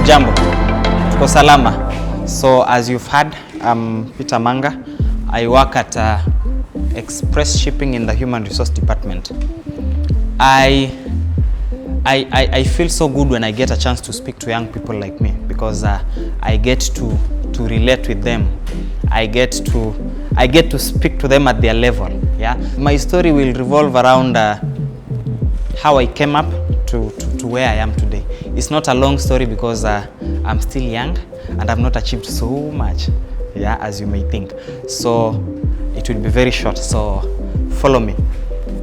Jambo, tuko salama. So as you've heard, I'm Peter Manga. I work at Express Shipping in the Human Resource Department. I feel so good when I get a chance to speak to young people like me, because I get to relate with them. I get to speak to them at their level. Yeah, my story will revolve around how I came up to where I am today. It's not a long story because I'm still young and I've not achieved so much, yeah, as you may think. So it will be very short, so follow me.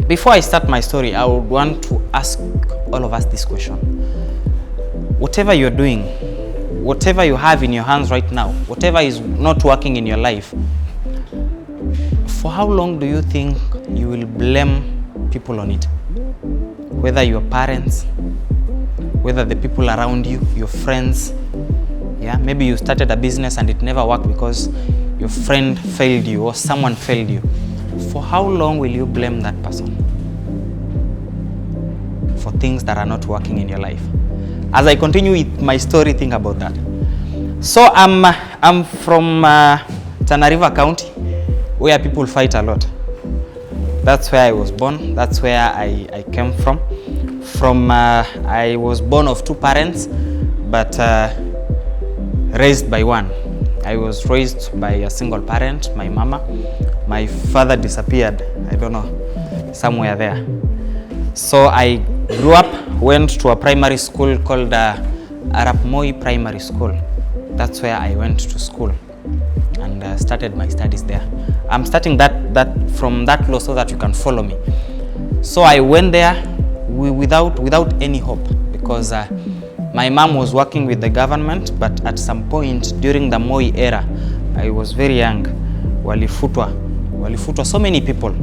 Before I start my story, I would want to ask all of us this question. Whatever you're doing, whatever you have in your hands right now, whatever is not working in your life, for how long do you think you will blame people on it? Whether your parents, whether the people around you, your friends. Yeah, maybe you started a business and it never worked because your friend failed you or someone failed you. For how long will you blame that person for things that are not working in your life? As I continue with my story, think about that. So I'm from Tana River County, where people fight a lot. That's where I was born. That's where I came from. I was born of two parents, but raised by one. I was raised by a single parent, my mama. My father disappeared, I don't know, somewhere there. So I grew up, went to a primary school called Arap Moi Primary School. That's where I went to school and started my studies there. I'm starting that from that law so that you can follow me. So I went there without any hope, because my mom was working with the government, but at some point during the Moi era, I was very young. Walifutwa so many people.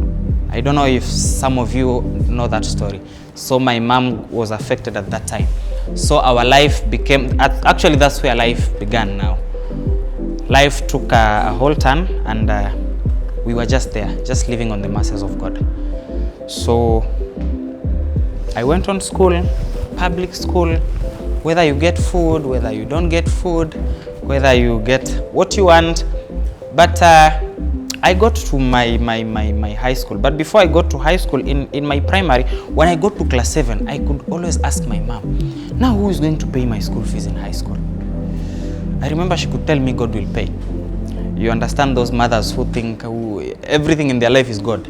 I don't know if some of you know that story. So my mom was affected at that time. So our life became, actually that's where life began now. Life took a whole turn, and we were just there, just living on the mercies of God. So I went on school, public school, whether you get food, whether you don't get food, whether you get what you want. But I got to my high school. But before I got to high school, in my primary, when I got to class 7, I could always ask my mom, now who is going to pay my school fees in high school? I remember she could tell me God will pay. You understand those mothers who think everything in their life is God.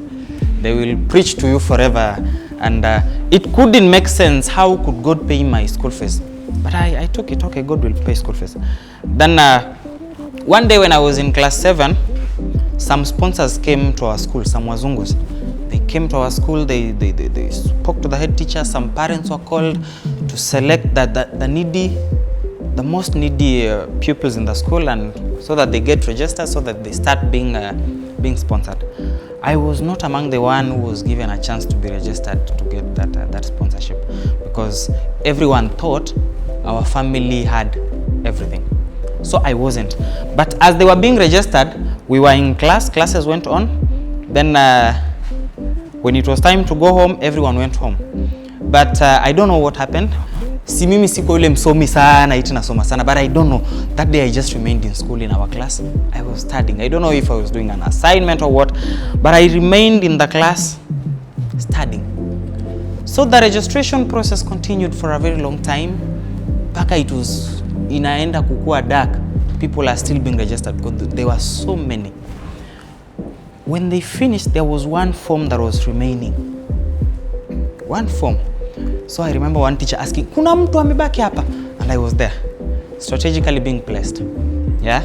They will preach to you forever. And it couldn't make sense. How could God pay my school fees? But I took it. Okay, God will pay school fees. Then one day when I was in class 7, some sponsors came to our school, some wazungus. They came to our school, they spoke to the head teacher. Some parents were called to select the most needy pupils in the school, and so that they get registered, so that they start being sponsored. I was not among the one who was given a chance to be registered to get that sponsorship, because everyone thought our family had everything. So I wasn't. But as they were being registered, we were in classes went on. Then when it was time to go home, everyone went home. But I don't know what happened. Si mimi siko ule msomi sana, iti nasoma sana, but I don't know. That day I just remained in school in our class. I was studying. I don't know if I was doing an assignment or what, but I remained in the class studying. So the registration process continued for a very long time. Paka it was inaenda kukua dark. People are still being registered because there were so many. When they finished, there was one form that was remaining. One form. So I remember one teacher asking, kuna mtu amebaki hapa? And I was there, strategically being placed. Yeah?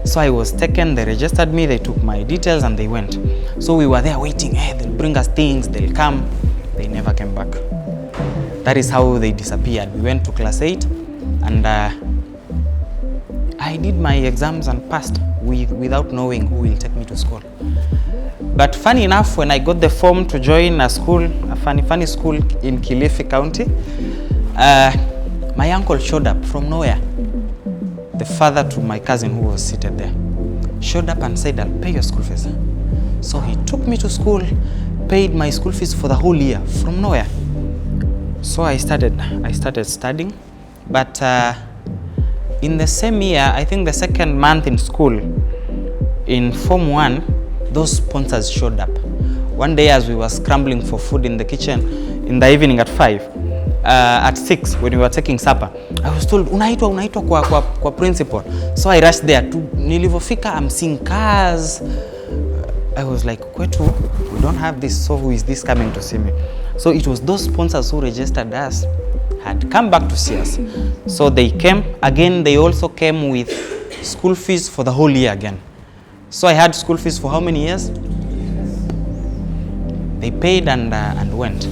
So I was taken, they registered me, they took my details and they went. So we were there waiting, hey, they'll bring us things, they'll come. They never came back. That is how they disappeared. We went to class 8 and I did my exams and passed without knowing who will take me to school. But funny enough, when I got the form to join a school, a funny school in Kilifi County, my uncle showed up from nowhere. The father to my cousin who was seated there showed up and said, I'll pay your school fees. So he took me to school, paid my school fees for the whole year from nowhere. So I started studying, but in the same year, I think the second month in school, in Form 1, those sponsors showed up. One day as we were scrambling for food in the kitchen in the evening at 5, at 6 when we were taking supper, I was told, unaitwa kwa principal. So I rushed there. Nilivofika, I'm seeing cars. I was like, kwetu, we don't have this, so who is this coming to see me? So it was those sponsors who registered us had come back to see us. So they came again. They also came with school fees for the whole year again. So I had school fees for how many years? They paid and went.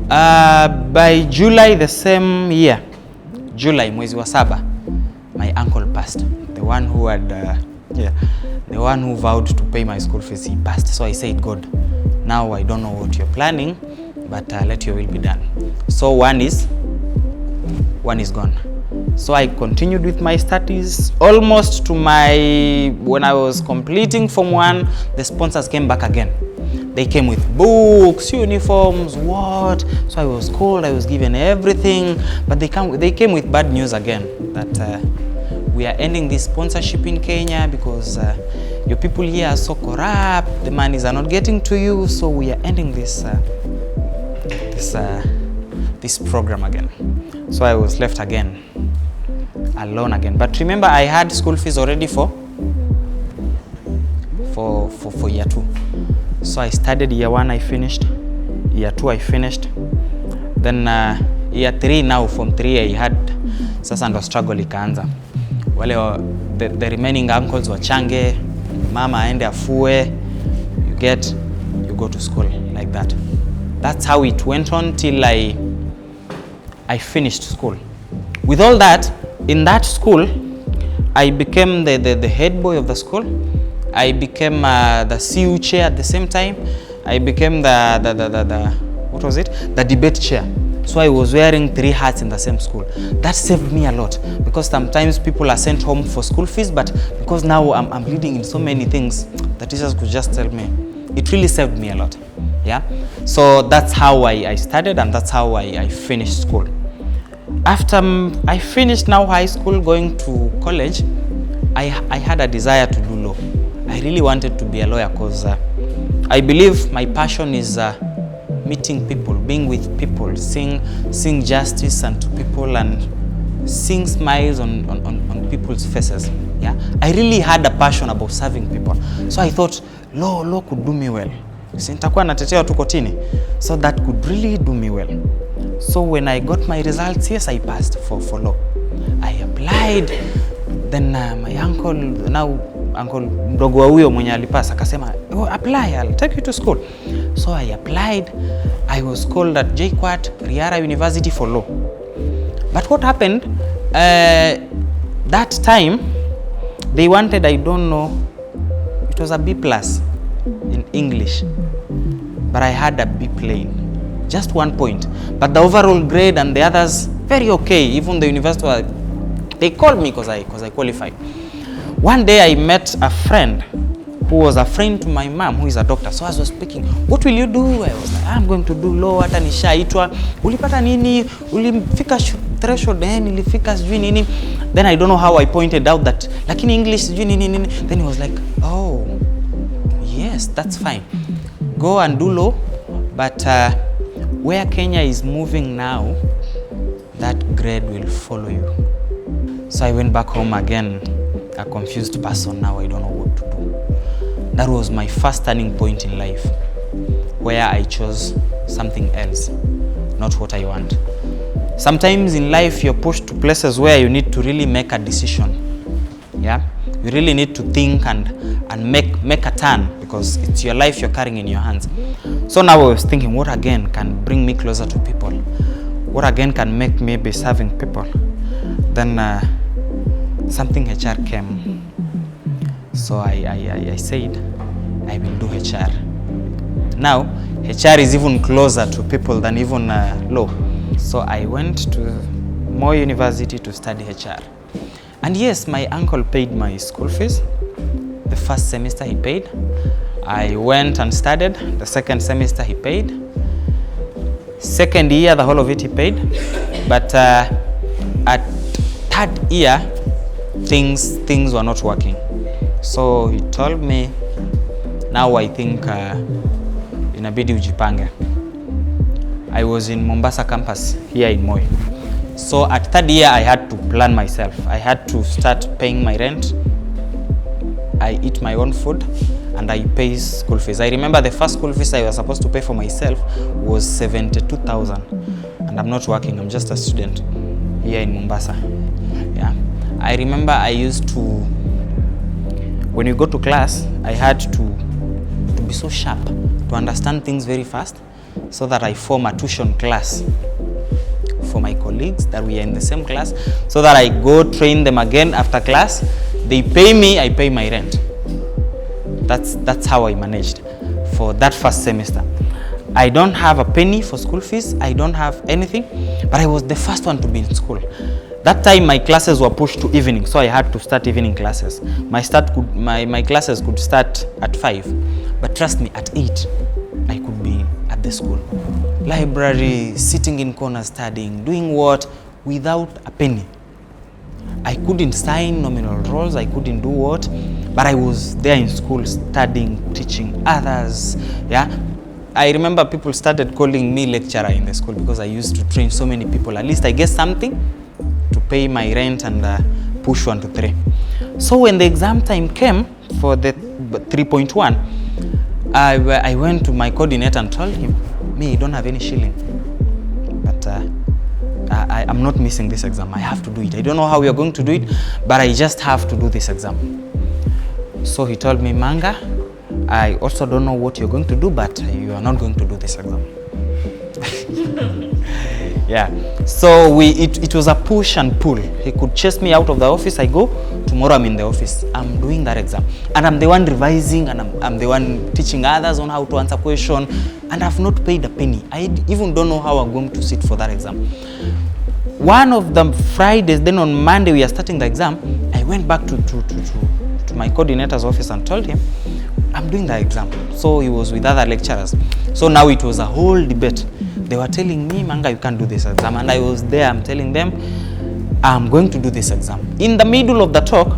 By July the same year, July mwezi wa 7, my uncle passed. The one who had, the one who vowed to pay my school fees, he passed. So I said, God, now I don't know what you're planning, but let your will be done. So one is gone. So I continued with my studies almost to when I was completing Form 1, the sponsors came back again. They came with books, uniforms, what? So I was called, I was given everything, but they came with bad news again, that we are ending this sponsorship in Kenya because your people here are so corrupt, the monies are not getting to you, so we are ending this program again. So I was left again, alone again. But remember, I had school fees already for year 2. So I studied year 1, I finished. Year 2, I finished. Then year 3, now Form 3, I had sasa ndo struggle ikaanza. Wale the remaining uncles wachange, mama aende afue, you go to school like that. That's how it went on till I finished school. With all that, in that school, I became the head boy of the school. I became the CU chair at the same time. I became the debate chair. So I was wearing 3 hats in the same school. That saved me a lot because sometimes people are sent home for school fees, but because now I'm leading in so many things, the teachers could just tell me. It really saved me a lot. Yeah. So that's how I started, and that's how I finished school. After I finished now high school, going to college, I had a desire to do law. I really wanted to be a lawyer because I believe my passion is meeting people, being with people, seeing justice unto people and seeing smiles on people's faces. Yeah, I really had a passion about serving people. So I thought law could do me well. Nitakuwa natetea watu kotini, so that could really do me well. So when I got my results, yes, I passed for law. I applied. Then my uncle, now uncle mdogo wa huyo mwenye alipasa akasema, oh, apply, I'll take you to school. So I applied. I was called at JKUAT, Riara University for law. But what happened, that time, they wanted, I don't know, it was a B+ in English. But I had a B plain, just 1 point. But the overall grade and the others, very okay. Even the university, they called me because I qualified. One day I met a friend who was a friend to my mom, who is a doctor. So as I was speaking, what will you do? I was like, I'm going to do law. Hata nishaitwa. Ulipata nini? Ulifika threshold nilifika sijui nini. Then I don't know how I pointed out that lakini English sijui nini. Then he was like, oh, yes, that's fine. Go and do law. But where Kenya is moving now, that grade will follow you. So I went back home again, a confused person. Now I don't know what to do. That was my first turning point in life, where I chose something else, not what I want. Sometimes in life you're pushed to places where you need to really make a decision. Yeah, you really need to think and make a turn because it's your life you're carrying in your hands. So now I was thinking, what again can bring me closer to people? What again can make me be serving people? Then something HR came. So I said, I will do HR. Now, HR is even closer to people than even law. So I went to Moi University to study HR. And yes, my uncle paid my school fees. The first semester he paid. I went and studied. The second semester he paid. Second year, the whole of it he paid. But at third year, things were not working. So he told me, now I think inabidi ujipange. I was in Mombasa campus here in Moi. So at third year, I had to plan myself. I had to start paying my rent. I eat my own food and I pay school fees. I remember the first school fees I was supposed to pay for myself was 72,000. And I'm not working, I'm just a student here in Mombasa. Yeah. I remember I used to, when you go to class, I had to be so sharp, to understand things very fast, so that I form a tuition class for my colleagues that we are in the same class, so that I go train them again after class. They pay me, I pay my rent. That's how I managed for that first semester. I don't have a penny for school fees, I don't have anything, but I was the first one to be in school. That time my classes were pushed to evening, so I had to start evening classes. My classes could start at 5, but trust me, at 8 I could be at the school. Library, sitting in corners studying, doing what? Without a penny. I couldn't sign nominal roles, I couldn't do what, but I was there in school studying, teaching others. Yeah, I remember people started calling me lecturer in the school because I used to train so many people. At least I get something to pay my rent and push 1 to 3. So when the exam time came for the 3.1, I went to my coordinator and told him, me, I don't have any shilling, but I'm not missing this exam. I have to do it. I don't know how we are going to do it, but I just have to do this exam. So he told me, Manga, I also don't know what you're going to do, but you are not going to do this exam. Yeah. So it was a push and pull. He could chase me out of the office. I go, tomorrow I'm in the office. I'm doing that exam. And I'm the one revising, and I'm the one teaching others on how to answer question. And I've not paid a penny. I even don't know how I'm going to sit for that exam. One of the Fridays, then on Monday we are starting the exam, I went back to my coordinator's office and told him, I'm doing the exam. So he was with other lecturers. So now it was a whole debate. They were telling me, Manga, you can't do this exam. And I was there, I'm telling them, I'm going to do this exam. In the middle of the talk,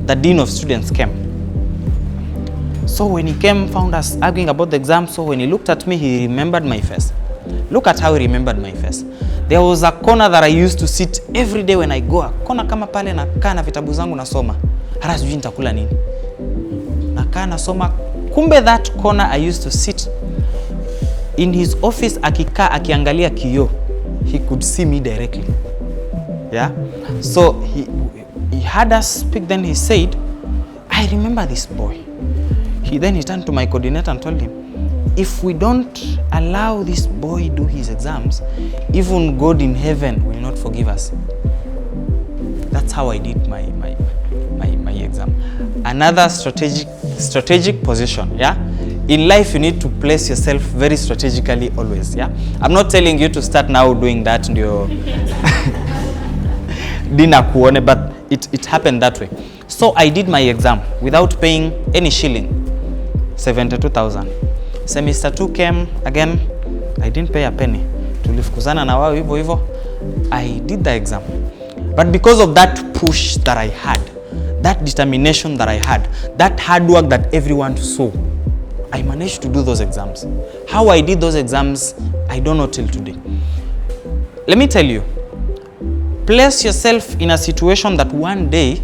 the dean of students came. So when he came, found us arguing about the exam. So when he looked at me, he remembered my face. Look at how he remembered my face. There was a corner that I used to sit every day when I go. A corner kama pale nakaa na vitabu zangu nasoma. Hata sijui nitakula nini. Nakaa nasoma. Kumbe that corner I used to sit in his office, akikaa akiangalia kioo, he could see me directly. Yeah. So he had us speak. Then he said, I remember this boy. Then he turned to my coordinator and told him, if we don't allow this boy do his exams, even God in heaven will not forgive us. That's how I did my exam. Another strategic position. Yeah. In life, you need to place yourself very strategically always. Yeah. I'm not telling you to start now doing that in your dinner kuone, but it happened that way. So I did my exam without paying any shilling. 72,000. Semester 2 came again. I didn't pay a penny. Tulifukuzana na wao hivyo hivyo. I did the exam. But because of that push that I had, that determination that I had, that hard work that everyone saw, I managed to do those exams. How I did those exams, I don't know till today. Let me tell you, place yourself in a situation that one day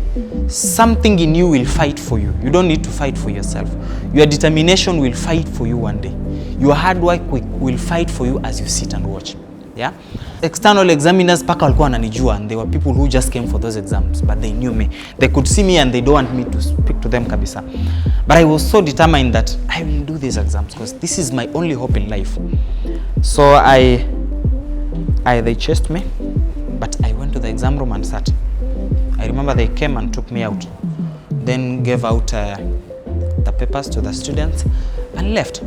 something in you will fight for you. You don't need to fight for yourself. Your determination will fight for you one day. Your hard work will fight for you as you sit and watch. Yeah? External examiners paka walikuwa wananijua, and there were people who just came for those exams, but they knew me. They could see me and they don't want me to speak to them kabisa. But I was so determined that I will do these exams because this is my only hope in life. So they chased me, but I went to the exam room and sat. I remember they came and took me out, then gave out the papers to the students and left.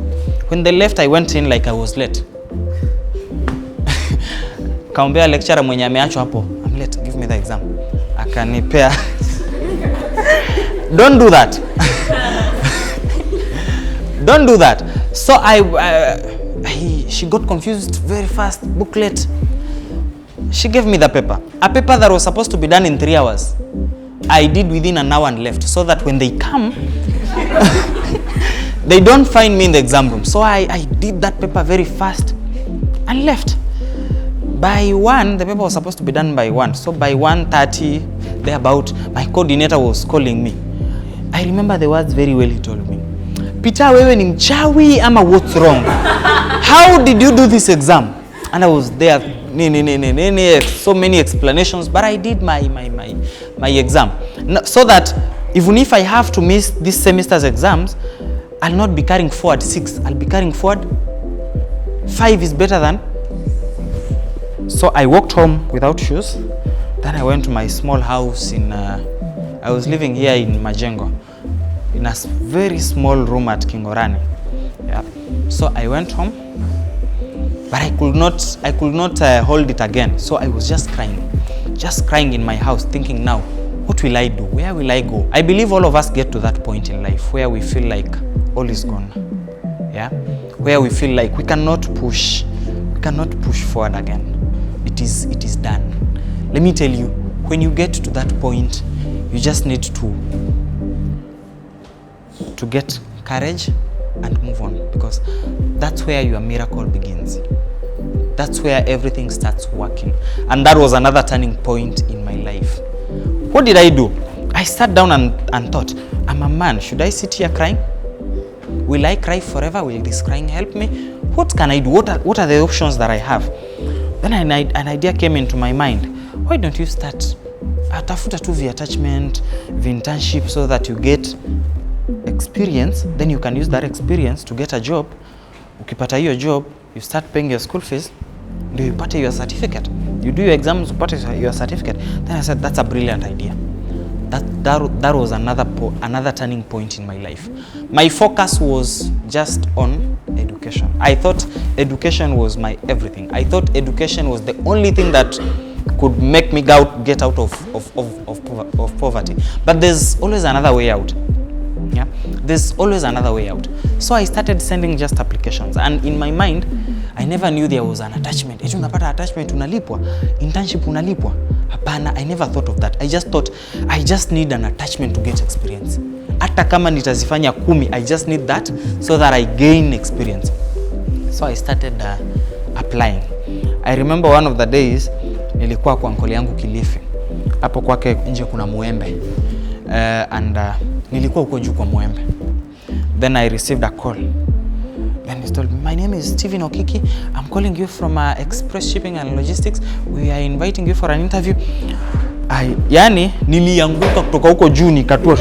When they left, I went in like I was late. Kaombea lecturer mwenye ameachwa hapo, I'm late, give me the exam. Akanipea. Don't do that. Don't do that. So she got confused very fast, booklet. She gave me the paper. A paper that was supposed to be done in 3 hours. I did within an hour and left, so that when they come, they don't find me in the exam room. So I did that paper very fast and left. By 1, the paper was supposed to be done by 1. So by 1:30, thereabout, my coordinator was calling me. I remember the words very well. He told me, Peter, wewe ni mchawi ama what's wrong? How did you do this exam? And I was there, so many explanations, but I did my exam. So that even if I have to miss this semester's exams, I'll not be carrying forward 6. I'll be carrying forward 5 is better than. So I walked home without shoes. Then I went to my small house in, I was living here in Majengo, in a very small room at Kingorani. Yeah. So I went home, but I could not hold it again. So I was just crying in my house, thinking, now, what will I do? Where will I go? I believe all of us get to that point in life where we feel like all is gone. Yeah, where we feel like we cannot push forward again. It is done. Let me tell you, when you get to that point, you just need to get courage and move on, because that's where your miracle begins. That's where everything starts working. And that was another turning point in my life. What did I do? I sat down and thought, I'm a man. Should I sit here crying? Will I cry forever? Will this crying help me? What can I do? What are the options that I have? Then an idea came into my mind. Why don't you start atafuta tu attachment, internship, so that you get experience, then you can use that experience to get a job. Ukipata hiyo job, you start paying your school fees, do you pata your certificate? You do your exams, pata your certificate. Then I said, that's a brilliant idea. That was another turning point in my life. My focus was just on education. I thought education was my everything. I thought education was the only thing that could make me get out of poverty. But there's always another way out. Yeah, there's always another way out. So I started sending just applications, and in my mind, I never knew there was an attachment. Eti unapata attachment unalipwa, internship unalipwa. Hapana, I never thought of that. I just thought I just need an attachment to get experience. Hata kama nitazifanya 10, I just need that so that I gain experience. So I started applying. I remember one of the days nilikuwa kwa uncle yangu Kilifi. Hapo kwake nje kuna muembe. Nilikuwa huko juu kwa muembe. Then I received a call. Then he told me, my name is Steven Okiki. I'm calling you from Express Shipping and Logistics. We are inviting you for an interview. Yani nilianguka kutoka huko juu nikatua.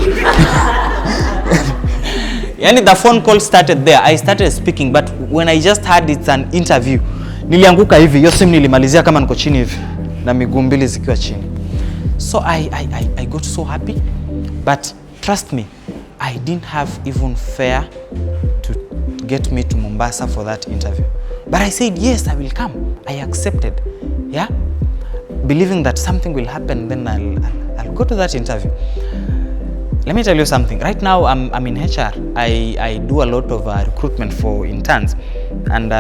Yani the phone call started there. I started speaking, but when I just heard it's an interview, nilianguka hivi. Hiyo simu nilimalizia kama niko chini hivi na miguu mbili zikiwa chini. So I got so happy, but trust me, I didn't have even fare to get me to Mombasa for that interview. But I said, yes, I will come. I accepted. Yeah? Believing that something will happen, then I'll go to that interview. Let me tell you something. Right now, I'm in HR. I do a lot of recruitment for interns. And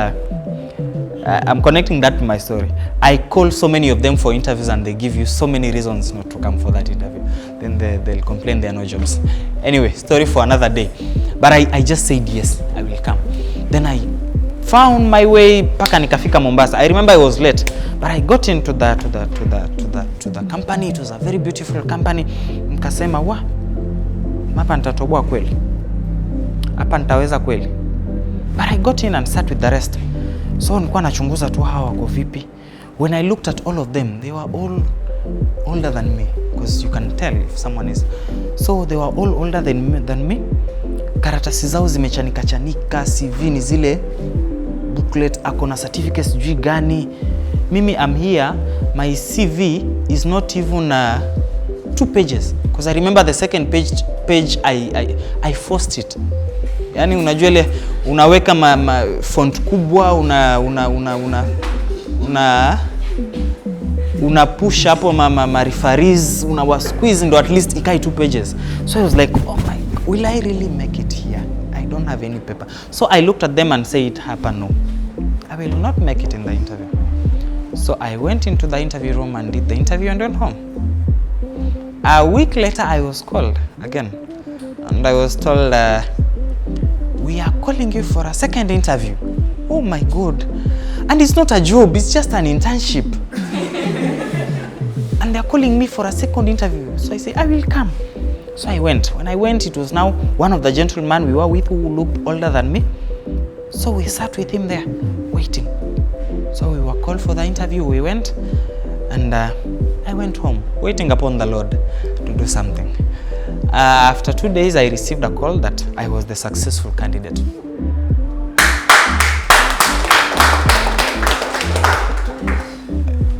I'm connecting that to my story. I call so many of them for interviews, and they give you so many reasons not to come for that interview. Then they'll complain there are no jobs. Anyway, story for another day. But I just said, yes, I will come. Then I found my way paka nikafika Mombasa. I remember I was late, but I got into the company. It was a very beautiful company. Nikasema, wa, hapa nitatoboa kweli. Hapa nitaweza kweli. But I got in and sat with the rest. So nilikuwa nachunguza tu hawa wako vipi. When I looked at all of them, they were all older than me, because you can tell if someone is. So they were all older than me. Karatasi zao zimechanika chanika, CV ni zile booklet, akona certificates sijui gani. Mimi I'm here, my CV is not even 2 pages, because I remember the second page I forced it. Yani unajua ile unaweka font kubwa, una push hapo ma referees, una squeeze ndo at least ikai 2 pages. So I was like, oh my, will I really make it here? I don't have any paper. So I looked at them and said, hapa no, I will not make it in the interview. So I went into the interview room and did the interview and went home. A week later, I was called again, and I was told, we are calling you for a second interview. Oh my God. And it's not a job, it's just an internship. And they're calling me for a second interview. So I say, I will come. So I went. When I went, it was now one of the gentlemen we were with who looked older than me. So we sat with him there, waiting. So we were called for the interview, we went, and I went home, waiting upon the Lord to do something. After 2 days, I received a call that I was the successful candidate.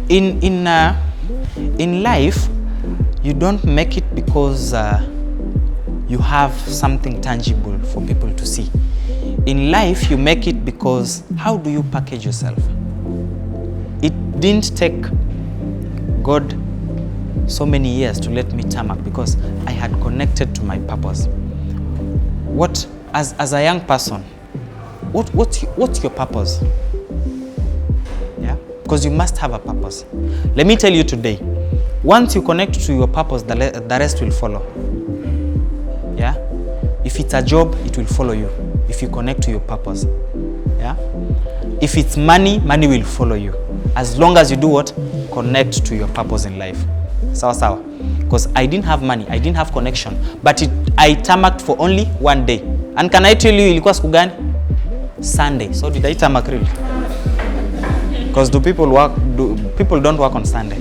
In life, you don't make it because you have something tangible for people to see. In life, you make it because how do you package yourself? It didn't take God so many years to let me tarmac because I had connected to my purpose. What, as a young person, what's your purpose? Yeah, because you must have a purpose. Let me tell you today, once you connect to your purpose, the rest will follow. Yeah, if it's a job, it will follow you. If you connect to your purpose, yeah. If it's money, money will follow you. As long as you do what? Connect to your purpose in life. Sawa sawa. Because I didn't have money, I didn't have connection, but I tarmacked for only 1 day. And can I tell you, ilikuwa siku gani? Sunday. So did I tarmac really? Because people don't work on Sunday.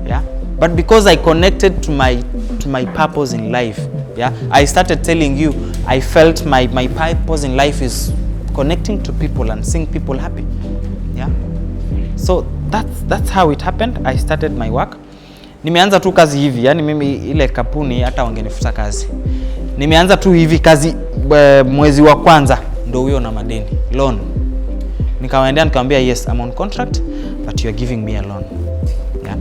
Yeah. But because I connected to my purpose in life, yeah, I started telling you, I felt my purpose in life is connecting to people and seeing people happy. Yeah. So that's how it happened. I started my work. Nimeanza tu kazi hivi, yani mimi ile kampuni hata wangenifuta kazi. Nimeanza tu hivi kazi mwezi wa kwanza ndio huyo na madeni, loan. Nikawaendea nikamwambia, yes, I'm on contract, but you are giving me a loan. Yeah.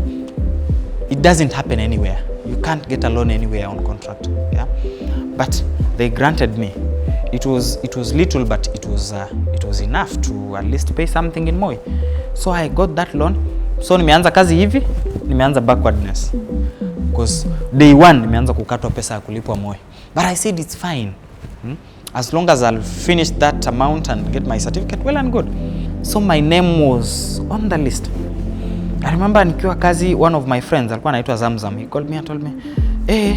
It doesn't happen anywhere. You can't get a loan anywhere on contract. Yeah. But they granted me. It was little, but it was enough to at least pay something in Moi. So I got that loan. So nimeanza kazi hivi, nimeanza backwardness. Because day one nimeanza kukatwa pesa ya kulipwa Moi. But I said it's fine. As long as I'll finish that amount and get my certificate, well and good. So my name was on the list. I remember nikiwa kazi, one of my friends alikuwa anaitwa Zamzam. He called me and told me, "Hey,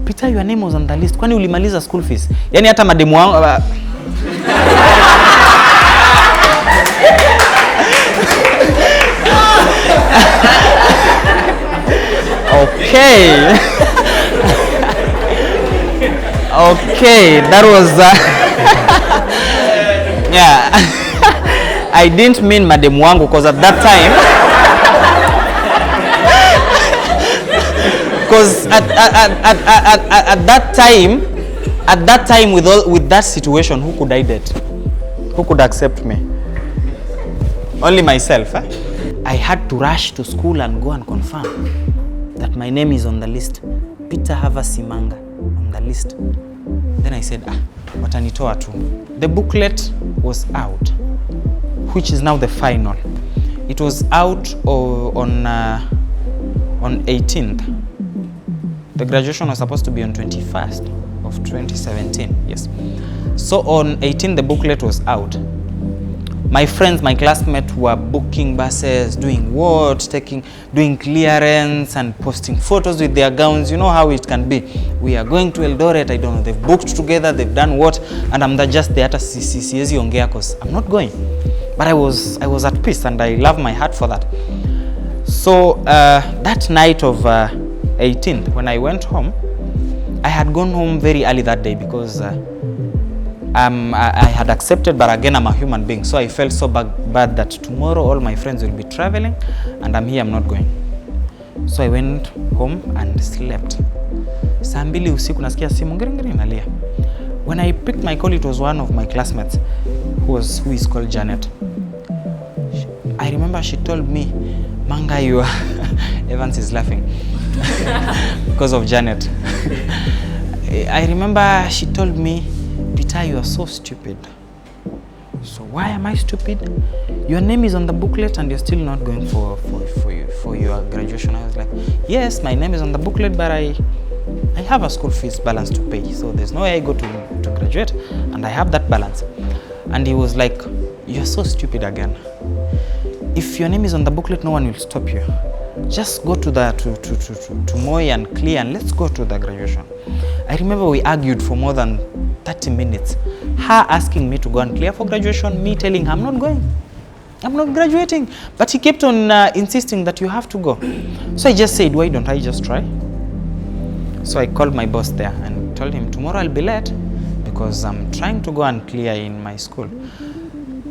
Peter, your name was on the list. Kwani ulimaliza school fees?" Yani hata mademu wangu Okay. Okay, that was yeah. I didn't mean mademu wangu because at that time because at that time with that situation, who could I date? Who could accept me? Only myself. I had to rush to school and go and confirm that my name is on the list. Peter Havasi Manga on the list. Then I said, watanitoa tu. The booklet was out, which is now the final. It was out on 18th. The graduation was supposed to be on 21st of 2017. Yes. So on 18th, the booklet was out. My friends, my classmates were booking buses, doing what, doing clearance and posting photos with their gowns. You know how it can be. We are going to Eldoret, I don't know, they've booked together, they've done what, and I'm just there to siezi ongea because I'm not going. But I was at peace and I love my heart for that. So that night of 18th, when I went home, I had gone home very early that day because I had accepted, but again, I'm a human being. So I felt so bad that tomorrow all my friends will be traveling and I'm here, I'm not going. So I went home and slept. Saa 2 usiku nasikia simu ngiri inalia. When I picked my call, it was one of my classmates who is called Janet. I remember she told me, Manga, you are... Evans is laughing because of Janet. I remember she told me, Peter, you are so stupid. So why am I stupid? Your name is on the booklet and you're still not going for your graduation. I was like, yes, my name is on the booklet, but I have a school fees balance to pay. So there's no way I go to graduate, and I have that balance. And he was like, you're so stupid again. If your name is on the booklet, no one will stop you. Just go to Moi and clear, and let's go to the graduation. I remember we argued for more than 30 minutes. Her asking me to go and clear for graduation, me telling her I'm not going. I'm not graduating. But he kept on insisting that you have to go. So I just said, why don't I just try? So I called my boss there and told him, tomorrow I'll be late because I'm trying to go and clear in my school.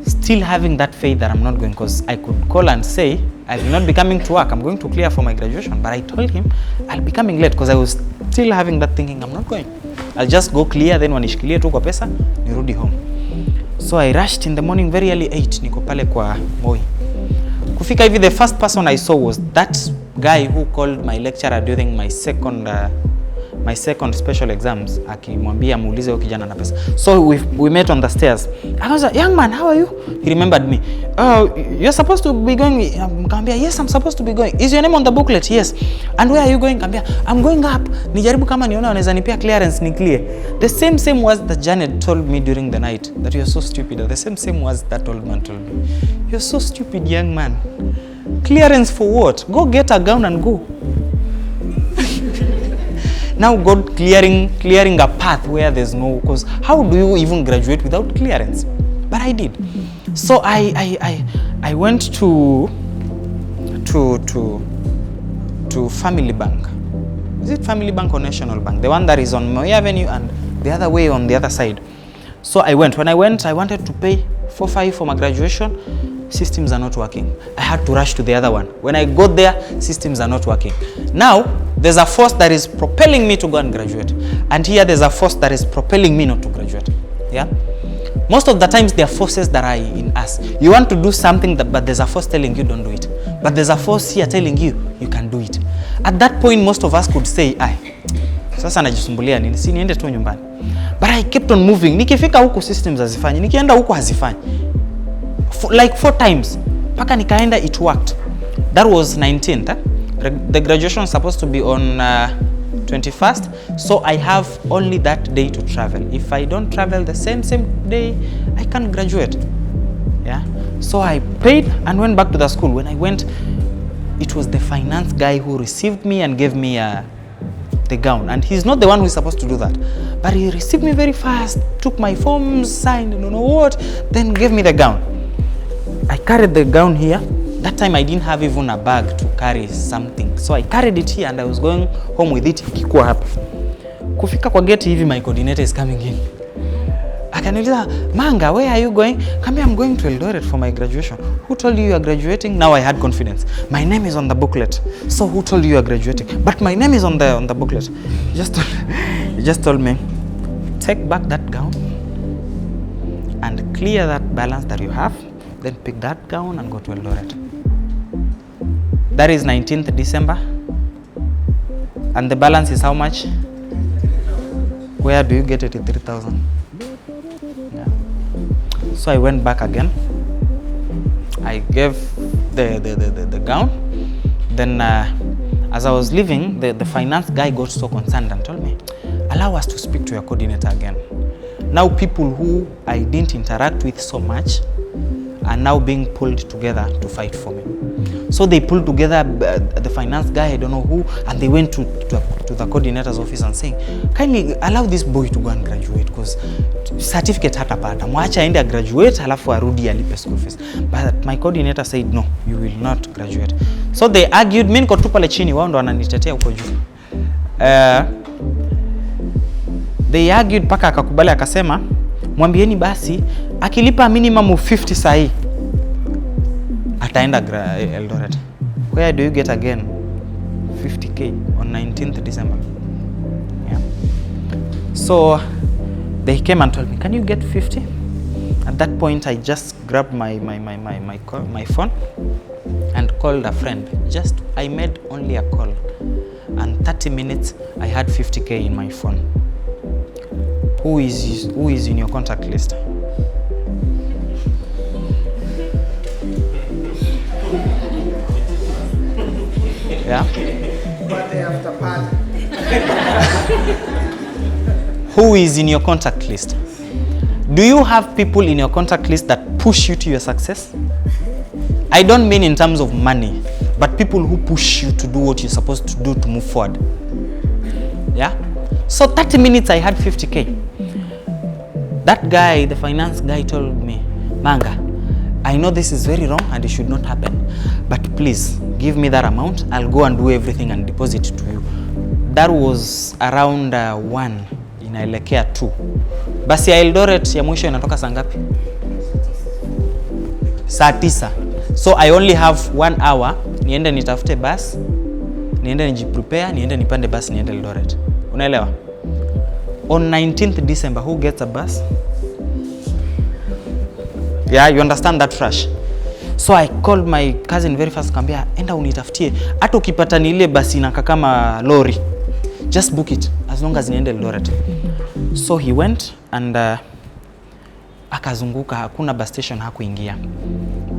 Still having that faith that I'm not going, because I could call and say, I will not be coming to work, I'm going to clear for my graduation. But I told him, I'll be coming late because I was still having that thinking, I'm not going. I'll just go clear, then wanishikilie tu kwa pesa, nirudi home. So I rushed in the morning very early 8, niko pale kwa Moi. Kufika hivi, the first person I saw was that guy who called my lecturer during my second special exams, akimwambia muulize huyo kijana na pesa. So we met on the stairs. I was like, young man, how are you? He remembered me. Oh, you're supposed to be going. Kambia, yes, I'm supposed to be going. Is your name on the booklet? Yes. And where are you going? Kambia, I'm going up. Nijaribu kama niona wanaweza nipea clearance ni clear. The same words that Janet told me during the night, that you're so stupid. The same words that old man told me. You're so stupid, young man. Clearance for what? Go get a gown and go. Now God clearing a path where there's no, because how do you even graduate without clearance? But I did. So I went to Family Bank. Is it Family Bank or National Bank? The one that is on Moi Avenue and the other way on the other side. So I went. When I went, I wanted to pay 4-5 for my graduation. Systems are not working. I had to rush to the other one. When I got there, systems are not working. Now, there's a force that is propelling me to go and graduate. And here there's a force that is propelling me not to graduate. Yeah? Most of the times there are forces that are in us. You want to do something, but there's a force telling you don't do it. But there's a force here telling you you can do it. At that point, most of us could say, sasa najisumbulia nini? Si niende tu nyumbani. But I kept on moving. Nikifika huko systems hazifanyi. Nikienda huko hazifanyi. Like 4 times. Paka nikaenda, it worked. That was 19th. The graduation was supposed to be on 21st. So I have only that day to travel. If I don't travel the same day, I can't graduate. Yeah. So I paid and went back to the school. When I went, it was the finance guy who received me and gave me the gown. And he's not the one who is supposed to do that. But he received me very fast, took my forms, signed, don't know what, then gave me the gown. I carried the gown here. That time I didn't have even a bag to carry something. So I carried it here and I was going home with it. Kikuwa hapa. Kufika kwa gate hivi, my coordinator is coming in. Akaniuliza, Manga, where are you going? Come here, I'm going to Eldoret for my graduation. Who told you are graduating? Now I had confidence. My name is on the booklet. So who told you are graduating? But my name is on the booklet. He just told me, take back that gown and clear that balance that you have. Then pick that gown and go to Eldoret. That is 19th December. And the balance is how much? Where do you get it? 3,000. Yeah. So I went back again. I gave the gown. Then as I was leaving, the finance guy got so concerned and told me, allow us to speak to your coordinator again. Now people who I didn't interact with so much are now being pulled together to fight for me. So they pulled together the finance guy, I don't know who, and they went to the coordinator's office and saying, kindly allow this boy to go and graduate because certificate hatapata. Mwacha aende graduate halafu arudi alipe school fees. But my coordinator said, no, you will not graduate. So they argued, mimi niko tu pale chini, wao ndo wananitetea huko juu. They argued paka akakubali akasema, mwambieni basi akilipa minimum 50 sahi ataenda Eldoret. Where do you get again 50k on 19th December? Yeah. So they came and told me, can you get 50? At that point I just grabbed my phone and called a friend. I made only a call, and 30 minutes I had 50k in my phone. Who is in your contact list? Yeah. Party after party. Who is in your contact list? Do you have people in your contact list that push you to your success? I don't mean in terms of money, but people who push you to do what you're supposed to do to move forward. Yeah? So 30 minutes I had 50K. That guy, the finance guy, told me, Manga, I know this is very wrong and it should not happen, but please give me that amount. I'll go and do everything and deposit it to you. That was around 1 inaelekea 2. Basi ya Eldoret ya mwisho inatoka saa ngapi? Saa 9. So I only have 1 hour. Niende nitafute bus, niende nijiprepare, niende nipande bus, niende Eldoret. Unaelewa? On 19th December, who gets a bus? Yeah, you understand that rush? So I called my cousin very fast, kambia, enda unitafutie. Hata ukipata ni ile basi inaka kama lori. Just book it, as long as niende Eldoret. So he went and akazunguka, hakuna bus station hakuingia.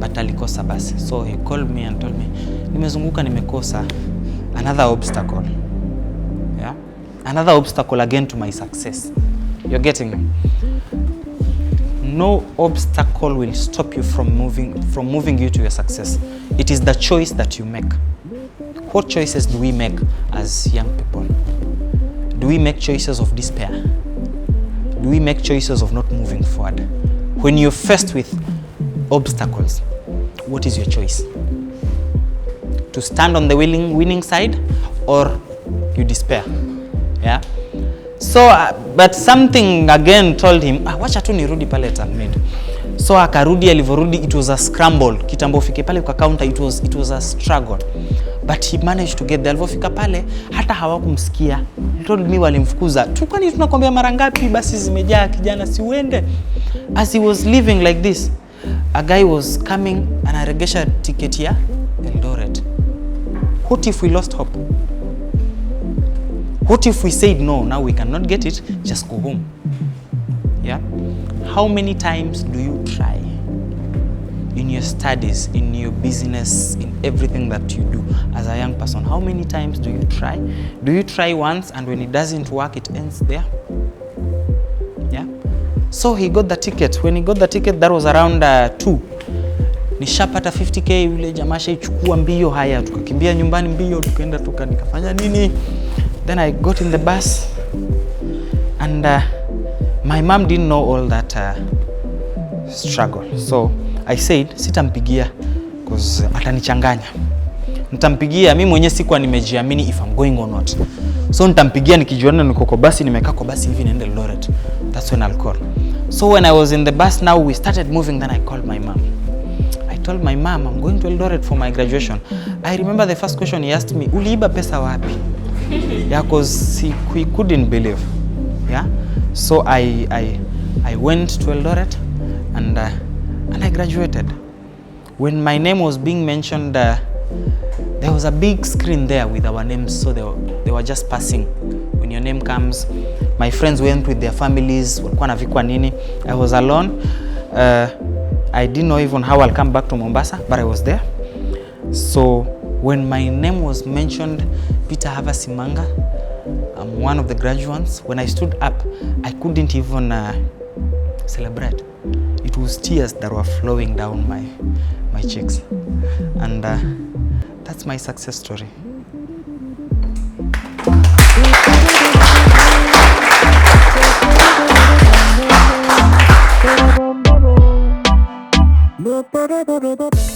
But alikosa basi. So he called me and told me, nimezunguka nimekosa. Another obstacle. Yeah? Another obstacle again to my success. You're getting me? No obstacle will stop you from moving you to your success. It is the choice that you make. What choices do we make as young people? Do we make choices of despair? Do we make choices of not moving forward? When you're faced with obstacles, what is your choice? To stand on the winning side, or you despair? Yeah. So, but something again told him, wacha tu nirudi pale Tamid. So akarudi, alivorudi, it was a scramble. Kitambo fike pale kwa counter, it was a struggle. But he managed to get there. Alivofika pale, hata hawakumsikia. He told me walimfukuza. Kwani tunakwambia mara ngapi basi zimejaa kijana si uende? As he was living like this, a guy was coming anaregesha ticket ya Eldoret. What if we lost hope? What if we said no, now we cannot get it, just go home? Yeah? How many times do you try in your studies, in your business, in everything that you do as a young person? How many times do you try? Do you try once and when it doesn't work, it ends there? Yeah? So he got the ticket. When he got the ticket, that was around 2. Nishapata 50K, yule jamaa shaichukua mbio, haya tukakimbia nyumbani mbio, tukaenda nikafanya nini? Then I got in the bus and my mom didn't know all that struggle. So I said, sitampigia because atanichanganya. Nitampigia, mimi mwenyewe sikuwa nimejiamini if I'm going or not. So nitampigia nikijiona niko kwa basi, nimekaa kwa basi hivi naenda Eldoret. That's when I'll call. So when I was in the bus now, we started moving, then I called my mom. I told my mom, I'm going to Eldoret for my graduation. I remember the first question he asked me, uliiba pesa wapi? Yeah, because he couldn't believe. Yeah, so I went to Eldoret and I graduated. When my name was being mentioned, there was a big screen there with our names, so they were just passing. When your name comes, my friends went with their families. I was alone. I didn't know even how I'll come back to Mombasa, but I was there. So when my name was mentioned, Peter Havasi Manga, I'm one of the graduates. When I stood up, I couldn't even celebrate. It was tears that were flowing down my cheeks. And that's my success story. Ba ba ba ba ba.